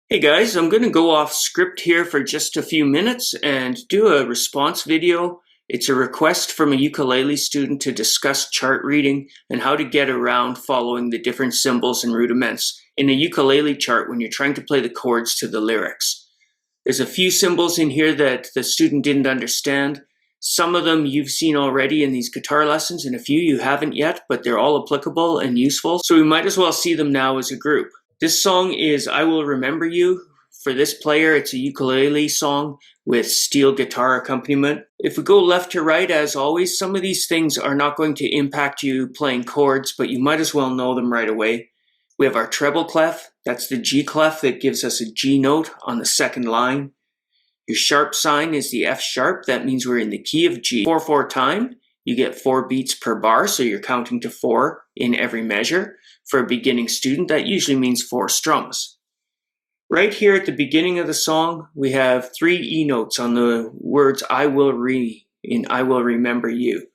Hey guys, I'm going to go off script here for just a few minutes and do a response video. It's a request from a ukulele student to discuss chart reading and how to get around following the different symbols and rudiments in a ukulele chart when you're trying to play the chords to the lyrics. There's a few symbols in here that the student didn't understand. Some of them you've seen already in these guitar lessons and a few you haven't yet, but they're all applicable and useful, so we might as well see them now as a group. This song is I Will Remember You. For this player, it's a ukulele song with steel guitar accompaniment. If we go left to right, as always, some of these things are not going to impact you playing chords, but you might as well know them right away. We have our treble clef. That's the G clef that gives us a G note on the second line. Your sharp sign is the F sharp. That means we're in the key of G. 4/4 time. You get 4 beats per bar, so you're counting to 4 in every measure. For a beginning student, that usually means 4 strums. Right here at the beginning of the song, we have 3 E notes on the words I will remember you.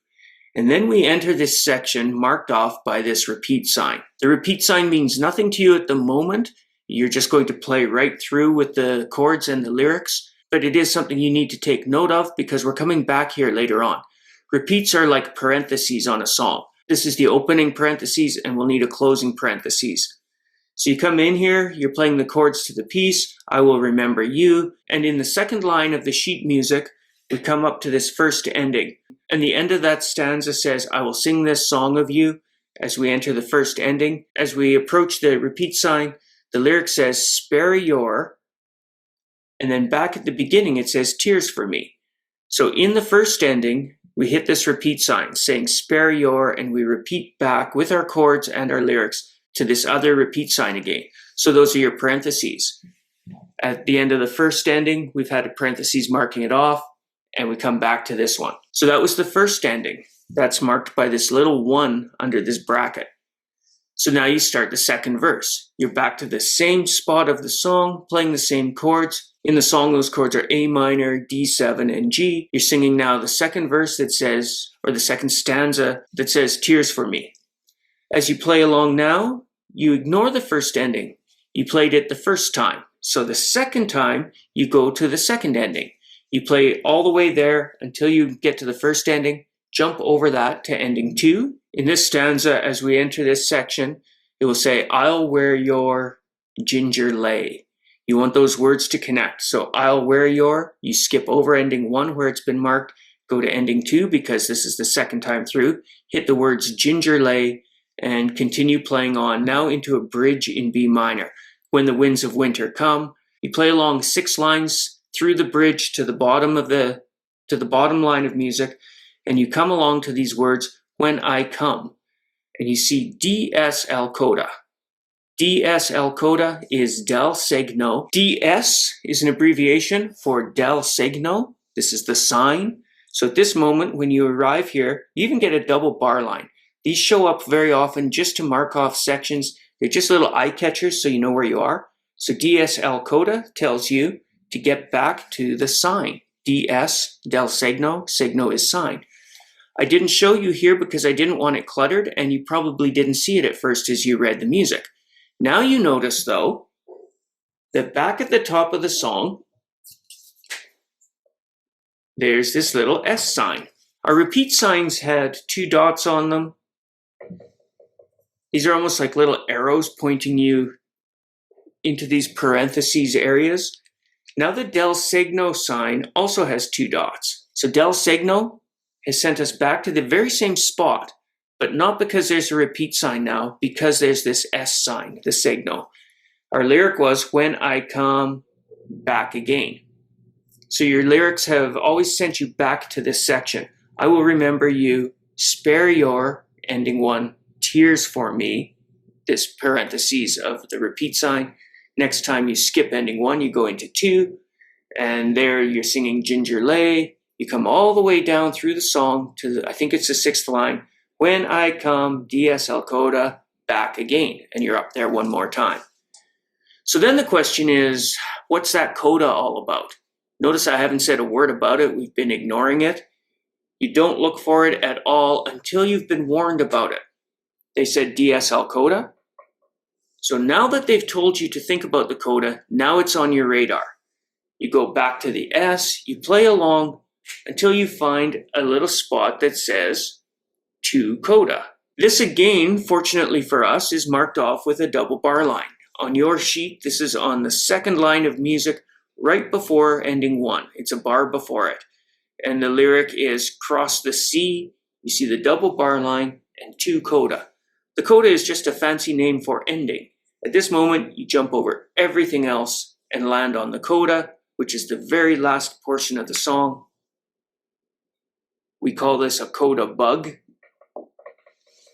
And then we enter this section marked off by this repeat sign. The repeat sign means nothing to you at the moment. You're just going to play right through with the chords and the lyrics, but it is something you need to take note of because we're coming back here later on. Repeats are like parentheses on a song. This is the opening parentheses, and we'll need a closing parentheses. So you come in here, you're playing the chords to the piece, I will remember you, and in the second line of the sheet music, we come up to this first ending. And the end of that stanza says, I will sing this song of you, as we enter the first ending. As we approach the repeat sign, the lyric says, spare your, and then back at the beginning it says, tears for me. So in the first ending, we hit this repeat sign saying spare your, and we repeat back with our chords and our lyrics to this other repeat sign again. So those are your parentheses. At the end of the first ending, we've had a parentheses marking it off, and we come back to this one. So that was the first ending. That's marked by this little 1 under this bracket. So now you start the second verse. You're back to the same spot of the song, playing the same chords. In the song, those chords are A minor, D7, and G. You're singing now the second verse that says, or the second stanza that says, tears for me. As you play along now, you ignore the first ending. You played it the first time. So the second time, you go to the second ending. You play all the way there until you get to the first ending, jump over that to ending 2. In this stanza, as we enter this section, it will say, I'll wear your ginger lay. You want those words to connect. So I'll wear your, you skip over ending 1 where it's been marked, go to ending 2 because this is the second time through, hit the words ginger lay, and continue playing on, now into a bridge in B minor. When the winds of winter come, you play along 6 lines through the bridge to the bottom line of music, and you come along to these words, when I come, and you see DS-L coda. DS-L coda is del segno. DS is an abbreviation for del segno. This is the sign. So at this moment, when you arrive here, you even get a double bar line. These show up very often just to mark off sections. They're just little eye catchers so you know where you are. So DS-L coda tells you to get back to the sign. DS, del segno, segno is sign. I didn't show you here because I didn't want it cluttered, and you probably didn't see it at first as you read the music. Now you notice, though, that back at the top of the song, there's this little S sign. Our repeat signs had 2 dots on them. These are almost like little arrows pointing you into these parentheses areas. Now the del segno sign also has 2 dots. So del segno has sent us back to the very same spot, but not because there's a repeat sign now, because there's this S sign, the segno. Our lyric was, when I come back again. So your lyrics have always sent you back to this section. I will remember you, spare your, ending 1, tears for me, this parentheses of the repeat sign. Next time you skip ending 1, you go into 2, and there you're singing ginger lay. You come all the way down through the song to, I think it's the 6th line, when I come, DS-L coda, back again, and you're up there one more time. So then the question is, what's that coda all about? Notice I haven't said a word about it. We've been ignoring it. You don't look for it at all until you've been warned about it. They said DS-L coda. So now that they've told you to think about the coda, now it's on your radar. You go back to the S, you play along until you find a little spot that says to coda. This again, fortunately for us, is marked off with a double bar line. On your sheet, this is on the second line of music right before ending 1. It's a bar before it. And the lyric is cross the C, you see the double bar line, and to coda. The coda is just a fancy name for ending. At this moment, you jump over everything else and land on the coda, which is the very last portion of the song. We call this a coda bug.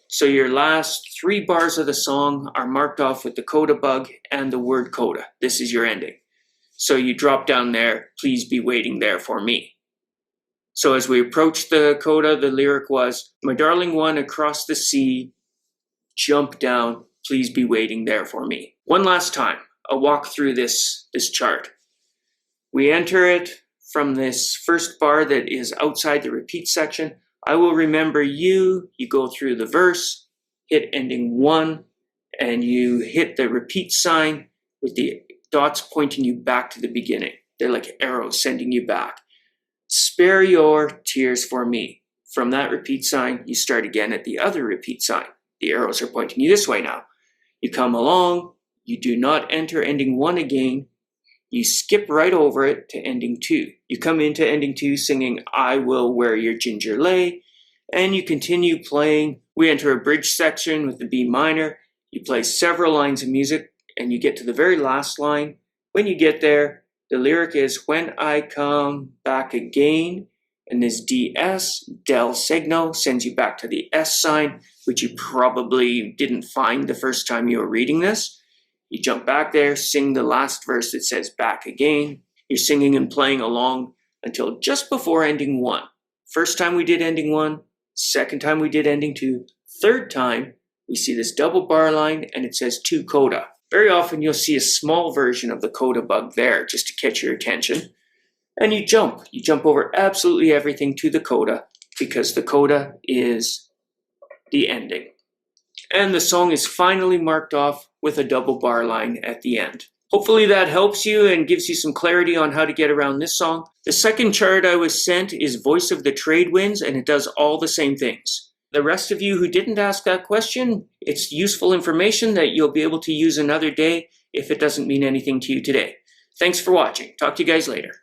So your last 3 bars of the song are marked off with the coda bug and the word coda. This is your ending. So you drop down there, please be waiting there for me. So as we approach the coda, the lyric was, my darling one across the sea, jump down, please be waiting there for me. One last time, a walk through this chart. We enter it from this first bar that is outside the repeat section. I will remember you, you go through the verse, hit ending 1, and you hit the repeat sign with the dots pointing you back to the beginning. They're like arrows sending you back. Spare your tears for me. From that repeat sign, you start again at the other repeat sign. The arrows are pointing you this way now. You come along, you do not enter ending 1 again, you skip right over it to ending 2. You come into ending 2 singing, I will wear your ginger lay, and you continue playing. We enter a bridge section with the B minor. You play several lines of music, and you get to the very last line. When you get there, the lyric is, when I come back again, and this DS, del signo, sends you back to the S sign, which you probably didn't find the first time you were reading this. You jump back there, sing the last verse that says back again. You're singing and playing along until just before ending 1. First time we did ending 1, second time we did ending 2, third time we see this double bar line and it says to coda. Very often you'll see a small version of the coda bug there just to catch your attention. And you jump over absolutely everything to the coda because the coda is the ending. And the song is finally marked off with a double bar line at the end. Hopefully that helps you and gives you some clarity on how to get around this song. The second chart I was sent is Voice of the Trade Winds, and it does all the same things. The rest of you who didn't ask that question, it's useful information that you'll be able to use another day if it doesn't mean anything to you today. Thanks for watching. Talk to you guys later.